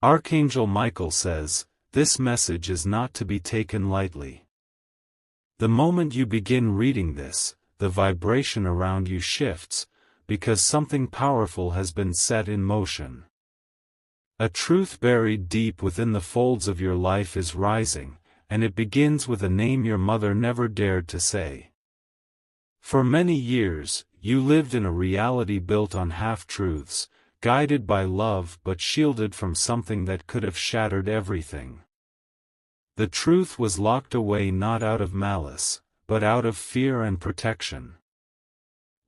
Archangel Michael says, this message is not to be taken lightly. The moment you begin reading this, the vibration around you shifts, because something powerful has been set in motion. A truth buried deep within the folds of your life is rising, and it begins with a name your mother never dared to say. For many years, you lived in a reality built on half-truths, guided by love but shielded from something that could have shattered everything. The truth was locked away not out of malice, but out of fear and protection.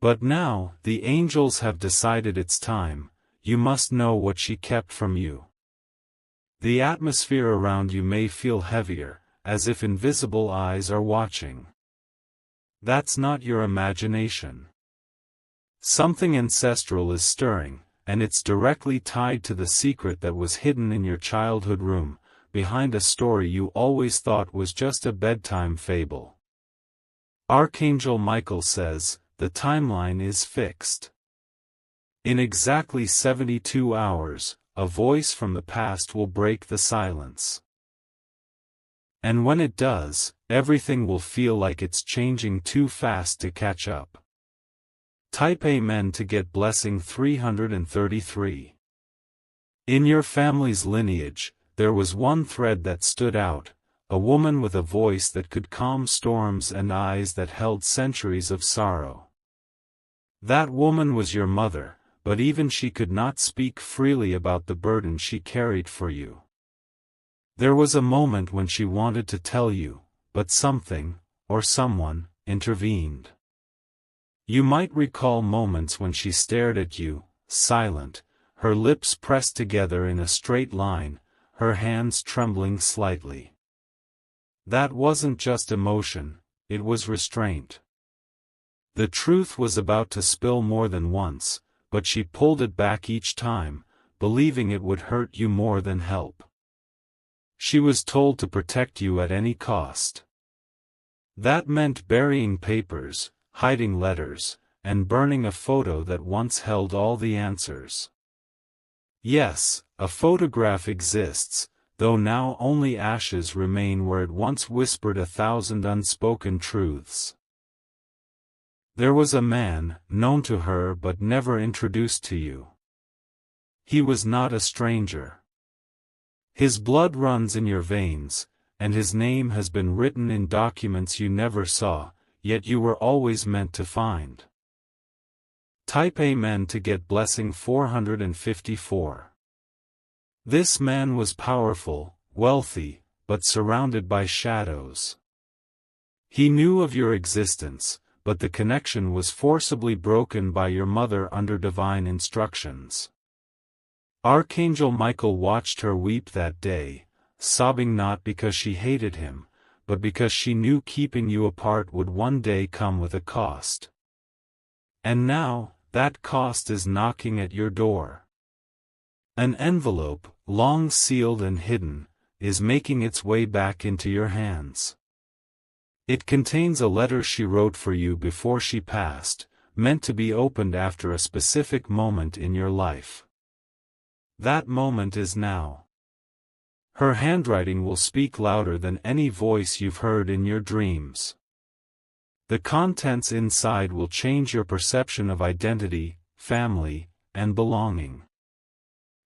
But now, the angels have decided it's time. You must know what she kept from you. The atmosphere around you may feel heavier, as if invisible eyes are watching. That's not your imagination. Something ancestral is stirring, and it's directly tied to the secret that was hidden in your childhood room, behind a story you always thought was just a bedtime fable. Archangel Michael says, the timeline is fixed. In exactly 72 hours, a voice from the past will break the silence. And when it does, everything will feel like it's changing too fast to catch up. Type Amen to get blessing 333. In your family's lineage, there was one thread that stood out, a woman with a voice that could calm storms and eyes that held centuries of sorrow. That woman was your mother, but even she could not speak freely about the burden she carried for you. There was a moment when she wanted to tell you, but something, or someone, intervened. You might recall moments when she stared at you, silent, her lips pressed together in a straight line, her hands trembling slightly. That wasn't just emotion, it was restraint. The truth was about to spill more than once, but she pulled it back each time, believing it would hurt you more than help. She was told to protect you at any cost. That meant burying papers, hiding letters, and burning a photo that once held all the answers. Yes, a photograph exists, though now only ashes remain where it once whispered 1,000 unspoken truths. There was a man, known to her but never introduced to you. He was not a stranger. His blood runs in your veins, and his name has been written in documents you never saw, yet you were always meant to find. Type Amen to get blessing 454. This man was powerful, wealthy, but surrounded by shadows. He knew of your existence, but the connection was forcibly broken by your mother under divine instructions. Archangel Michael watched her weep that day, sobbing not because she hated him, but because she knew keeping you apart would one day come with a cost. And now, that cost is knocking at your door. An envelope, long sealed and hidden, is making its way back into your hands. It contains a letter she wrote for you before she passed, meant to be opened after a specific moment in your life. That moment is now. Her handwriting will speak louder than any voice you've heard in your dreams. The contents inside will change your perception of identity, family, and belonging.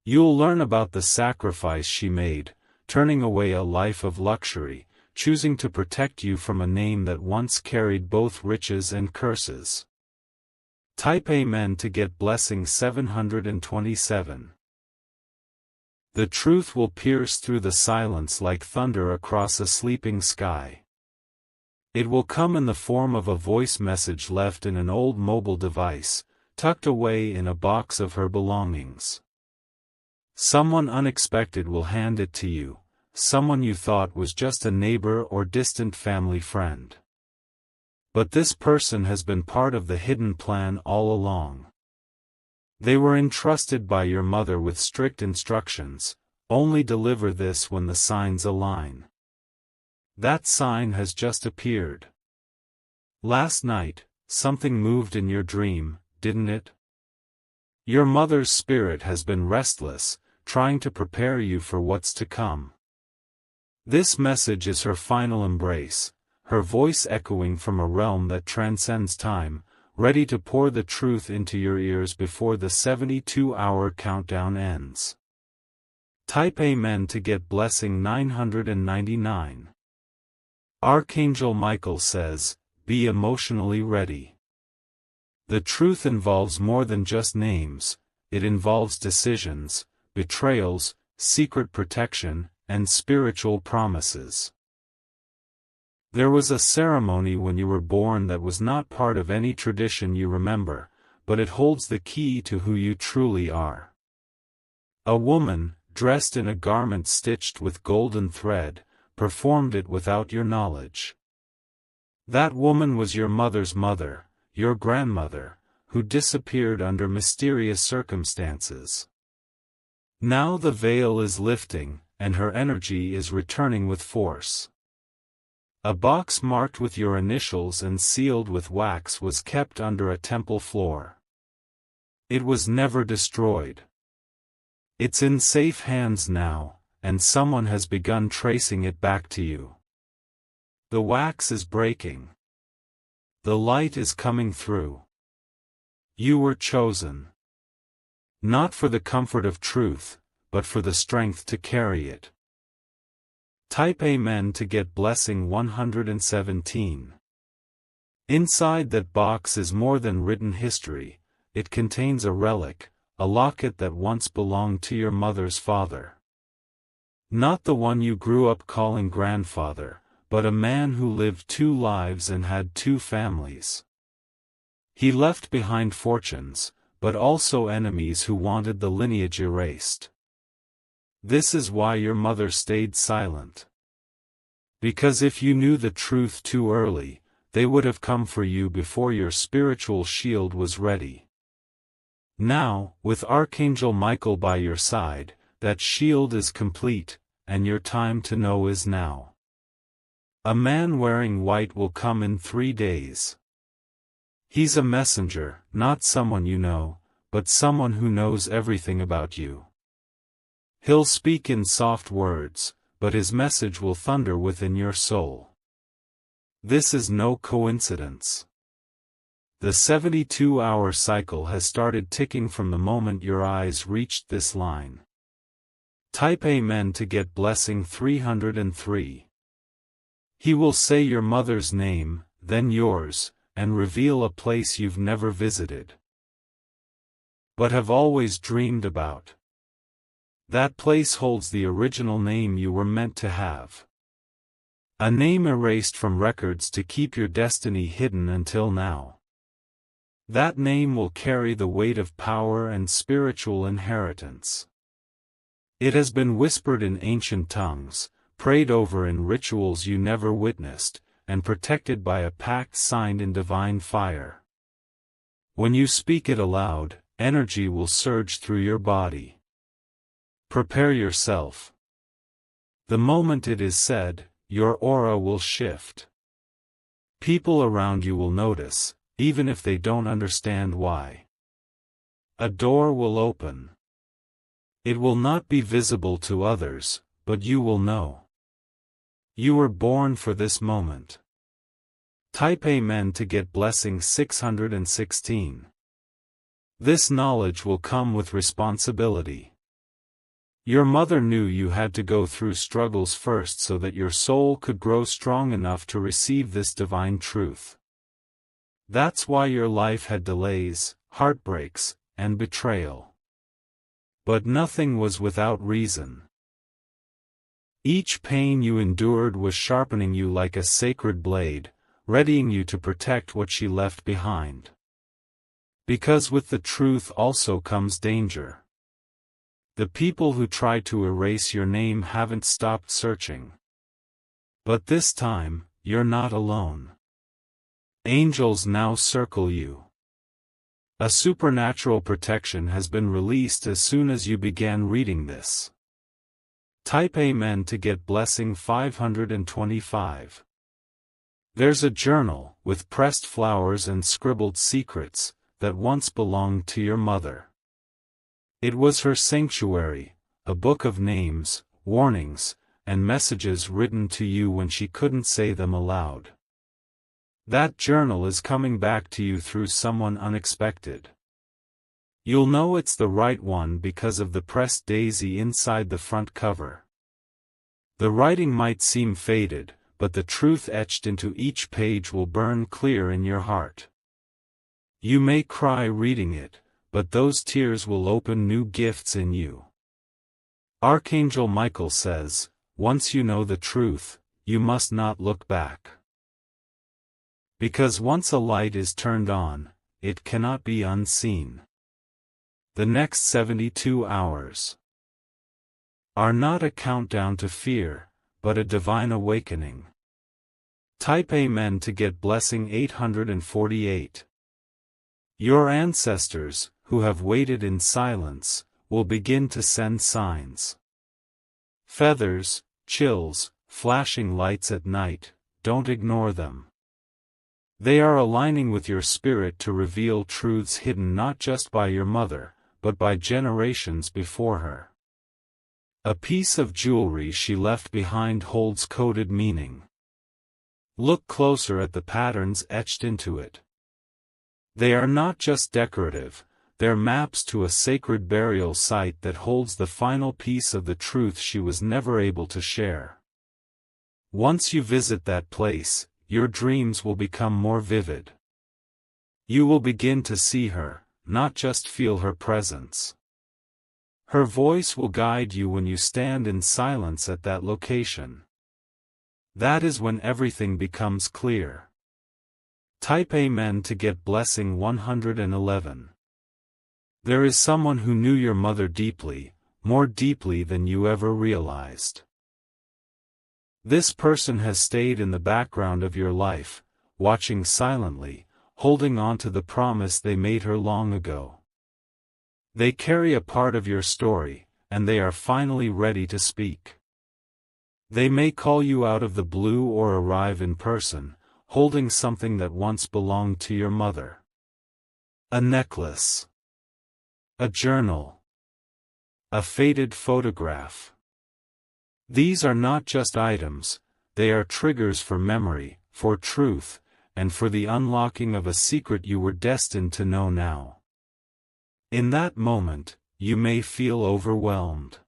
You'll learn about the sacrifice she made, turning away a life of luxury, choosing to protect you from a name that once carried both riches and curses. Type Amen to get blessing 727. The truth will pierce through the silence like thunder across a sleeping sky. It will come in the form of a voice message left in an old mobile device, tucked away in a box of her belongings. Someone unexpected will hand it to you, someone you thought was just a neighbor or distant family friend. But this person has been part of the hidden plan all along. They were entrusted by your mother with strict instructions, only deliver this when the signs align. That sign has just appeared. Last night, something moved in your dream, didn't it? Your mother's spirit has been restless, trying to prepare you for what's to come. This message is her final embrace, her voice echoing from a realm that transcends time, ready to pour the truth into your ears before the 72-hour countdown ends. Type Amen to get blessing 999. Archangel Michael says, be emotionally ready. The truth involves more than just names, it involves decisions, betrayals, secret protection, and spiritual promises. There was a ceremony when you were born that was not part of any tradition you remember, but it holds the key to who you truly are. A woman, dressed in a garment stitched with golden thread, performed it without your knowledge. That woman was your mother's mother, your grandmother, who disappeared under mysterious circumstances. Now the veil is lifting, and her energy is returning with force. A box marked with your initials and sealed with wax was kept under a temple floor. It was never destroyed. It's in safe hands now, and someone has begun tracing it back to you. The wax is breaking. The light is coming through. You were chosen. Not for the comfort of truth, but for the strength to carry it. Type Amen to get blessing 117. Inside that box is more than written history, it contains a relic, a locket that once belonged to your mother's father. Not the one you grew up calling grandfather, but a man who lived 2 lives and had 2 families. He left behind fortunes, but also enemies who wanted the lineage erased. This is why your mother stayed silent. Because if you knew the truth too early, they would have come for you before your spiritual shield was ready. Now, with Archangel Michael by your side, that shield is complete, and your time to know is now. A man wearing white will come in 3 days. He's a messenger, not someone you know, but someone who knows everything about you. He'll speak in soft words, but his message will thunder within your soul. This is no coincidence. The 72-hour cycle has started ticking from the moment your eyes reached this line. Type Amen to get blessing 303. He will say your mother's name, then yours, and reveal a place you've never visited, but have always dreamed about. That place holds the original name you were meant to have. A name erased from records to keep your destiny hidden until now. That name will carry the weight of power and spiritual inheritance. It has been whispered in ancient tongues, prayed over in rituals you never witnessed, and protected by a pact signed in divine fire. When you speak it aloud, energy will surge through your body. Prepare yourself. The moment it is said, your aura will shift. People around you will notice, even if they don't understand why. A door will open. It will not be visible to others, but you will know. You were born for this moment. Type Amen to get blessing 616. This knowledge will come with responsibility. Your mother knew you had to go through struggles first so that your soul could grow strong enough to receive this divine truth. That's why your life had delays, heartbreaks, and betrayal. But nothing was without reason. Each pain you endured was sharpening you like a sacred blade, readying you to protect what she left behind. Because with the truth also comes danger. The people who try to erase your name haven't stopped searching. But this time, you're not alone. Angels now circle you. A supernatural protection has been released as soon as you began reading this. Type Amen to get blessing 525. There's a journal, with pressed flowers and scribbled secrets, that once belonged to your mother. It was her sanctuary, a book of names, warnings, and messages written to you when she couldn't say them aloud. That journal is coming back to you through someone unexpected. You'll know it's the right one because of the pressed daisy inside the front cover. The writing might seem faded, but the truth etched into each page will burn clear in your heart. You may cry reading it, but those tears will open new gifts in you. Archangel Michael says, once you know the truth, you must not look back. Because once a light is turned on, it cannot be unseen. The next 72 hours are not a countdown to fear, but a divine awakening. Type Amen to get blessing 848. Your ancestors, who have waited in silence, will begin to send signs. Feathers, chills, flashing lights at night, don't ignore them. They are aligning with your spirit to reveal truths hidden not just by your mother, but by generations before her. A piece of jewelry she left behind holds coded meaning. Look closer at the patterns etched into it. They are not just decorative, they're maps to a sacred burial site that holds the final piece of the truth she was never able to share. Once you visit that place, your dreams will become more vivid. You will begin to see her, not just feel her presence. Her voice will guide you when you stand in silence at that location. That is when everything becomes clear. Type Amen to get blessing 111. There is someone who knew your mother deeply, more deeply than you ever realized. This person has stayed in the background of your life, watching silently, holding on to the promise they made her long ago. They carry a part of your story, and they are finally ready to speak. They may call you out of the blue or arrive in person, holding something that once belonged to your mother. A necklace. A journal. A faded photograph. These are not just items, they are triggers for memory, for truth, and for the unlocking of a secret you were destined to know now. In that moment, you may feel overwhelmed.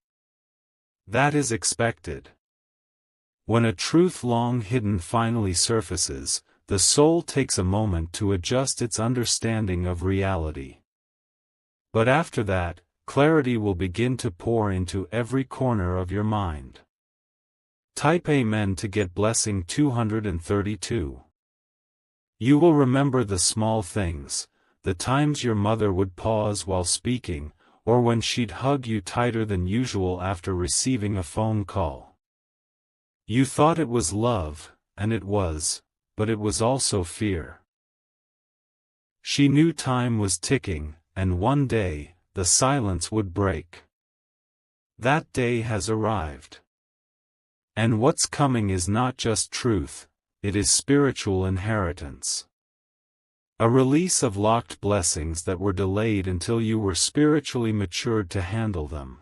That is expected. When a truth long hidden finally surfaces, the soul takes a moment to adjust its understanding of reality. But after that, clarity will begin to pour into every corner of your mind. Type Amen to get blessing 232. You will remember the small things, the times your mother would pause while speaking, or when she'd hug you tighter than usual after receiving a phone call. You thought it was love, and it was, but it was also fear. She knew time was ticking, and one day, the silence would break. That day has arrived. And what's coming is not just truth, it is spiritual inheritance. A release of locked blessings that were delayed until you were spiritually matured to handle them.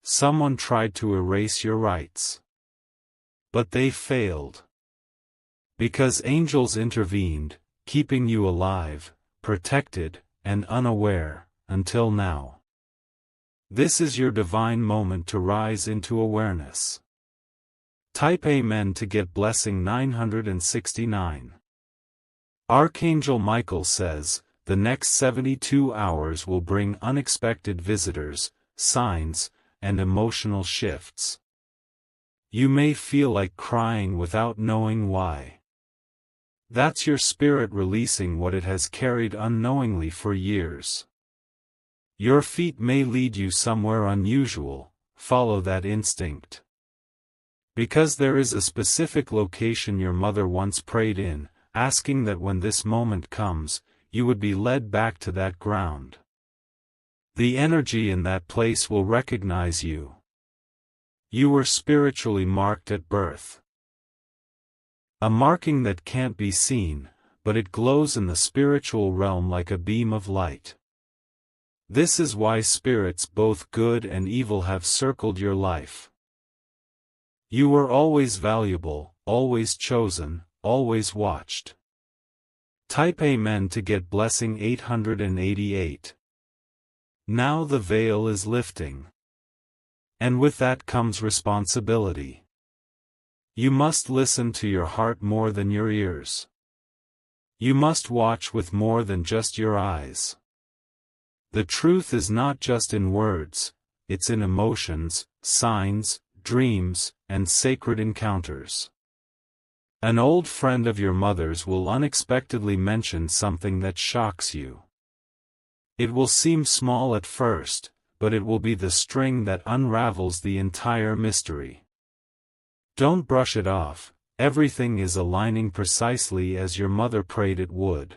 Someone tried to erase your rights. But they failed. Because angels intervened, keeping you alive, protected, and unaware, until now. This is your divine moment to rise into awareness. Type Amen to get blessing 969. Archangel Michael says, the next 72 hours will bring unexpected visitors, signs, and emotional shifts. You may feel like crying without knowing why. That's your spirit releasing what it has carried unknowingly for years. Your feet may lead you somewhere unusual, follow that instinct. Because there is a specific location your mother once prayed in, asking that when this moment comes, you would be led back to that ground. The energy in that place will recognize you. You were spiritually marked at birth. A marking that can't be seen, but it glows in the spiritual realm like a beam of light. This is why spirits both good and evil have circled your life. You were always valuable, always chosen, always watched. Type Amen to get blessing 888. Now the veil is lifting. And with that comes responsibility. You must listen to your heart more than your ears. You must watch with more than just your eyes. The truth is not just in words, it's in emotions, signs, dreams, and sacred encounters. An old friend of your mother's will unexpectedly mention something that shocks you. It will seem small at first, but it will be the string that unravels the entire mystery. Don't brush it off, everything is aligning precisely as your mother prayed it would.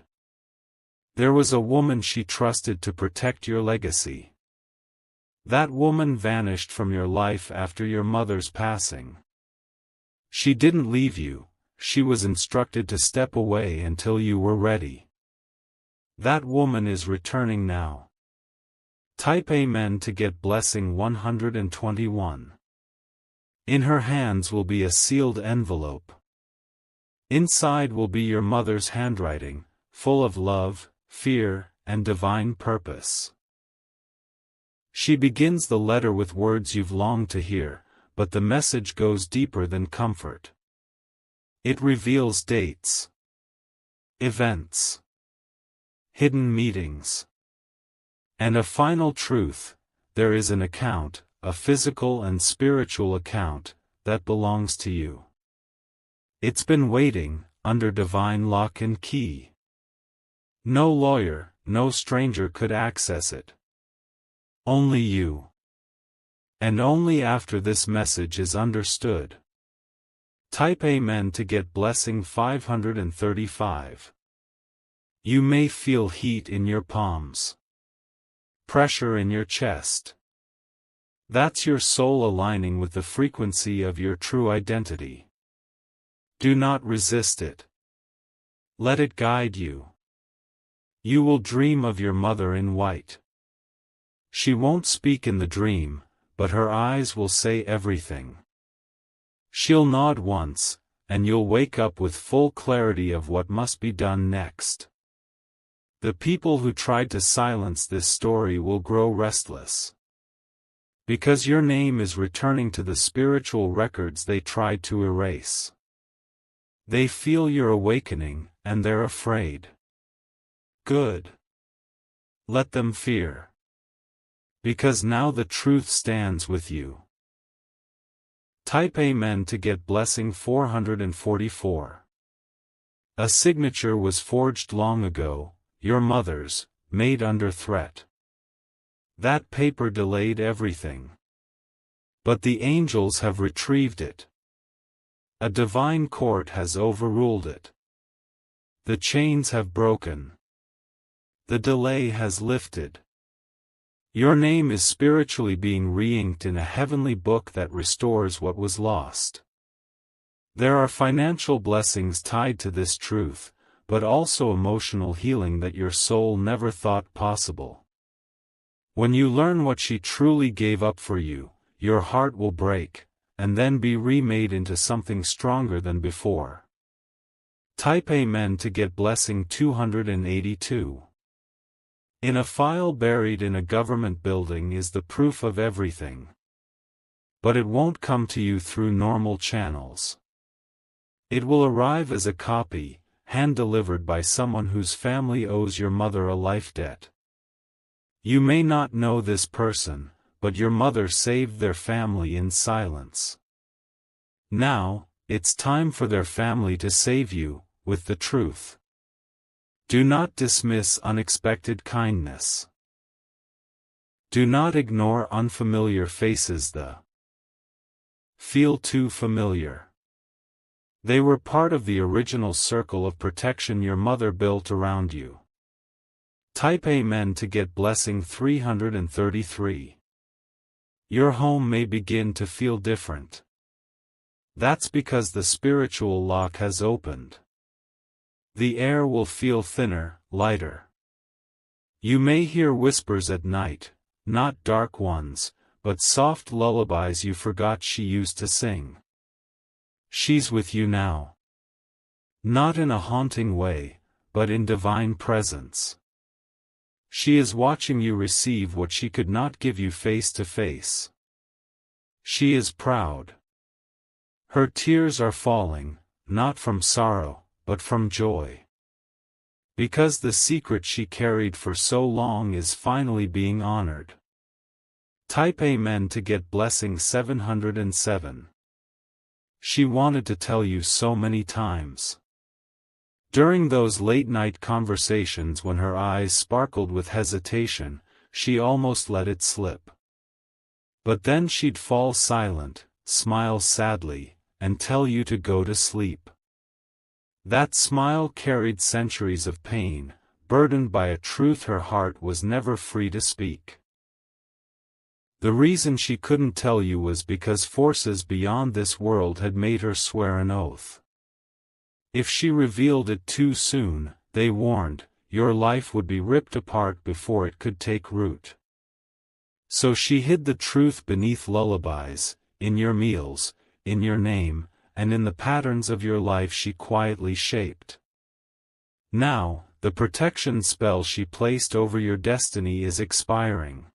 There was a woman she trusted to protect your legacy. That woman vanished from your life after your mother's passing. She didn't leave you, she was instructed to step away until you were ready. That woman is returning now. Type Amen to get blessing 121. In her hands will be a sealed envelope. Inside will be your mother's handwriting, full of love, fear, and divine purpose. She begins the letter with words you've longed to hear, but the message goes deeper than comfort. It reveals dates, events, hidden meetings, and a final truth: there is an account, a physical and spiritual account, that belongs to you. It's been waiting, under divine lock and key. No lawyer, no stranger could access it. Only you. And only after this message is understood. Type Amen to get blessing 535. You may feel heat in your palms. Pressure in your chest. That's your soul aligning with the frequency of your true identity. Do not resist it. Let it guide you. You will dream of your mother in white. She won't speak in the dream, but her eyes will say everything. She'll nod once, and you'll wake up with full clarity of what must be done next. The people who tried to silence this story will grow restless. Because your name is returning to the spiritual records they tried to erase. They feel your awakening, and they're afraid. Good. Let them fear. Because now the truth stands with you. Type Amen to get blessing 444. A signature was forged long ago, your mother's, made under threat. That paper delayed everything. But the angels have retrieved it. A divine court has overruled it. The chains have broken. The delay has lifted. Your name is spiritually being re-inked in a heavenly book that restores what was lost. There are financial blessings tied to this truth, but also emotional healing that your soul never thought possible. When you learn what she truly gave up for you, your heart will break, and then be remade into something stronger than before. Type Amen to get blessing 282. In a file buried in a government building is the proof of everything. But it won't come to you through normal channels. It will arrive as a copy, hand-delivered by someone whose family owes your mother a life debt. You may not know this person, but your mother saved their family in silence. Now, it's time for their family to save you, with the truth. Do not dismiss unexpected kindness. Do not ignore unfamiliar faces that feel too familiar. They were part of the original circle of protection your mother built around you. Type Amen to get blessing 333. Your home may begin to feel different. That's because the spiritual lock has opened. The air will feel thinner, lighter. You may hear whispers at night, not dark ones, but soft lullabies you forgot she used to sing. She's with you now. Not in a haunting way, but in divine presence. She is watching you receive what she could not give you face to face. She is proud. Her tears are falling, not from sorrow, but from joy. Because the secret she carried for so long is finally being honored. Type Amen to get blessing 707. She wanted to tell you so many times. During those late-night conversations when her eyes sparkled with hesitation, she almost let it slip. But then she'd fall silent, smile sadly, and tell you to go to sleep. That smile carried centuries of pain, burdened by a truth her heart was never free to speak. The reason she couldn't tell you was because forces beyond this world had made her swear an oath. If she revealed it too soon, they warned, your life would be ripped apart before it could take root. So she hid the truth beneath lullabies, in your meals, in your name, and in the patterns of your life she quietly shaped. Now, the protection spell she placed over your destiny is expiring.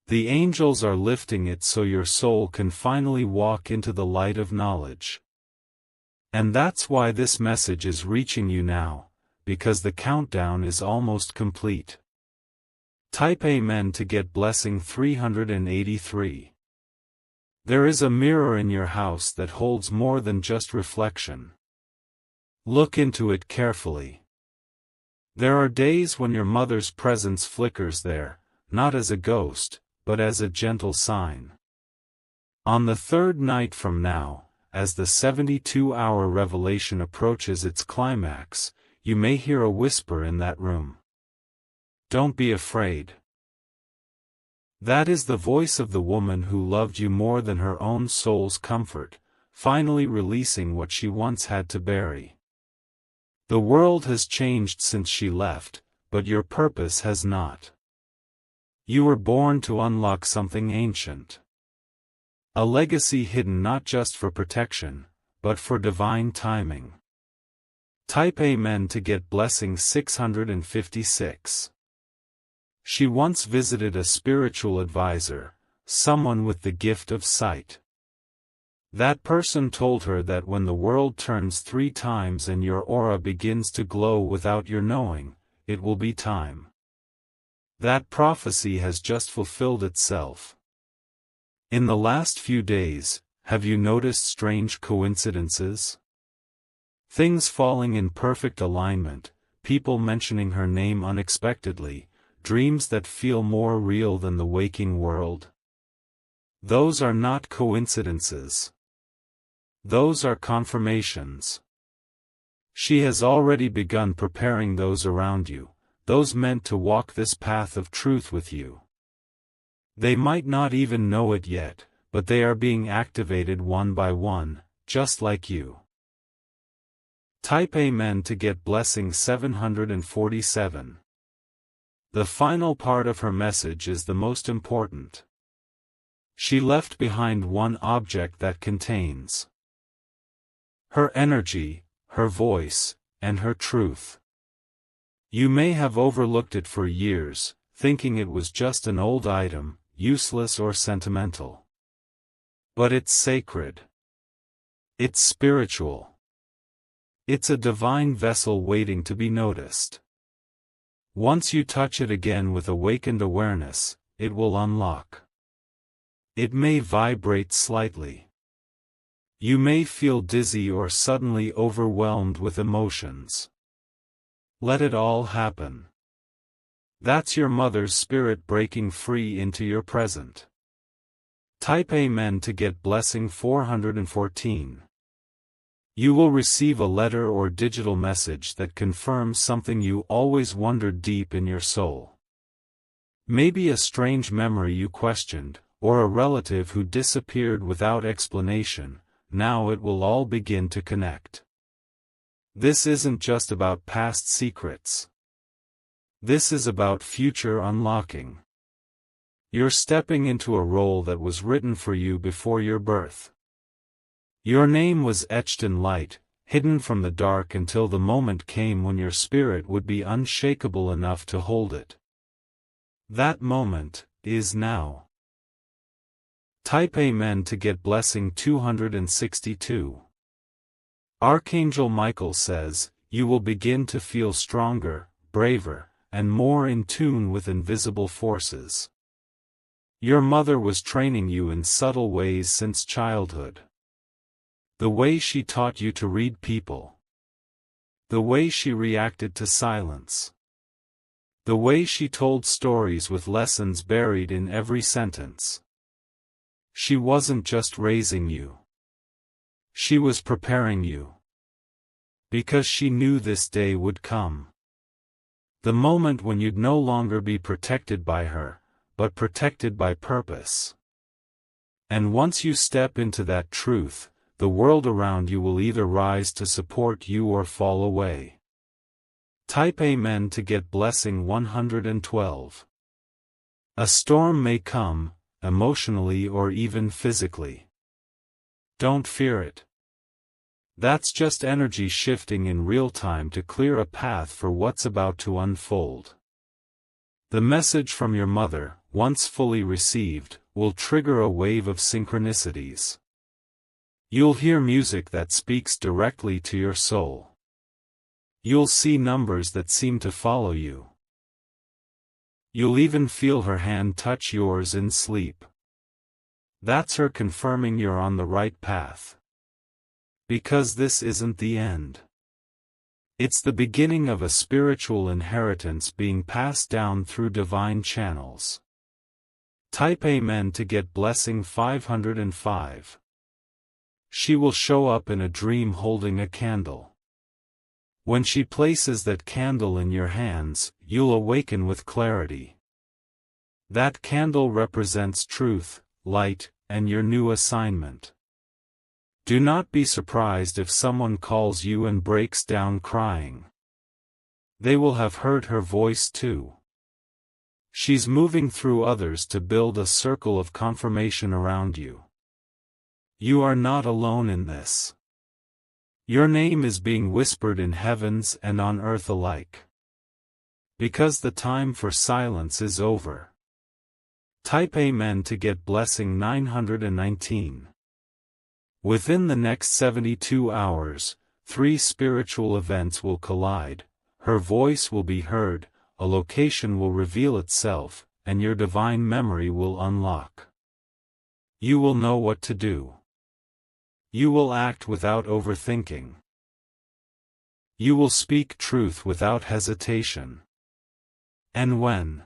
The angels are lifting it so your soul can finally walk into the light of knowledge. And that's why this message is reaching you now, because the countdown is almost complete. Type Amen to get blessing 383. There is a mirror in your house that holds more than just reflection. Look into it carefully. There are days when your mother's presence flickers there, not as a ghost, but as a gentle sign. On the third night from now, as the 72-hour revelation approaches its climax, you may hear a whisper in that room. Don't be afraid. That is the voice of the woman who loved you more than her own soul's comfort, finally releasing what she once had to bury. The world has changed since she left, but your purpose has not. You were born to unlock something ancient. A legacy hidden not just for protection, but for divine timing. Type Amen to get blessing 656. She once visited a spiritual advisor, someone with the gift of sight. That person told her that when the world turns 3 times and your aura begins to glow without your knowing, it will be time. That prophecy has just fulfilled itself. In the last few days, have you noticed strange coincidences? Things falling in perfect alignment, people mentioning her name unexpectedly, dreams that feel more real than the waking world. Those are not coincidences. Those are confirmations. She has already begun preparing those around you, those meant to walk this path of truth with you. They might not even know it yet, but they are being activated one by one, just like you. Type Amen to get blessing 747. The final part of her message is the most important. She left behind one object that contains her energy, her voice, and her truth. You may have overlooked it for years, thinking it was just an old item, useless or sentimental. But it's sacred. It's spiritual. It's a divine vessel waiting to be noticed. Once you touch it again with awakened awareness, it will unlock. It may vibrate slightly. You may feel dizzy or suddenly overwhelmed with emotions. Let it all happen. That's your mother's spirit breaking free into your present. Type Amen to get blessing 414. You will receive a letter or digital message that confirms something you always wondered deep in your soul. Maybe a strange memory you questioned, or a relative who disappeared without explanation. Now it will all begin to connect. This isn't just about past secrets. This is about future unlocking. You're stepping into a role that was written for you before your birth. Your name was etched in light, hidden from the dark until the moment came when your spirit would be unshakable enough to hold it. That moment is now. Type Amen to get blessing 262. Archangel Michael says, you will begin to feel stronger, braver, and more in tune with invisible forces. Your mother was training you in subtle ways since childhood. The way she taught you to read people. The way she reacted to silence. The way she told stories with lessons buried in every sentence. She wasn't just raising you. She was preparing you. Because she knew this day would come. The moment when you'd no longer be protected by her, but protected by purpose. And once you step into that truth, the world around you will either rise to support you or fall away. Type Amen to get blessing 112. A storm may come, emotionally or even physically. Don't fear it. That's just energy shifting in real time to clear a path for what's about to unfold. The message from your mother, once fully received, will trigger a wave of synchronicities. You'll hear music that speaks directly to your soul. You'll see numbers that seem to follow you. You'll even feel her hand touch yours in sleep. That's her confirming you're on the right path. Because this isn't the end. It's the beginning of a spiritual inheritance being passed down through divine channels. Type Amen to get blessing 505. She will show up in a dream holding a candle. When she places that candle in your hands, you'll awaken with clarity. That candle represents truth, light, and your new assignment. Do not be surprised if someone calls you and breaks down crying. They will have heard her voice too. She's moving through others to build a circle of confirmation around you. You are not alone in this. Your name is being whispered in heavens and on earth alike. Because the time for silence is over. Type Amen to get blessing 919. Within the next 72 hours, 3 spiritual events will collide, her voice will be heard, a location will reveal itself, and your divine memory will unlock. You will know what to do. You will act without overthinking. You will speak truth without hesitation. And when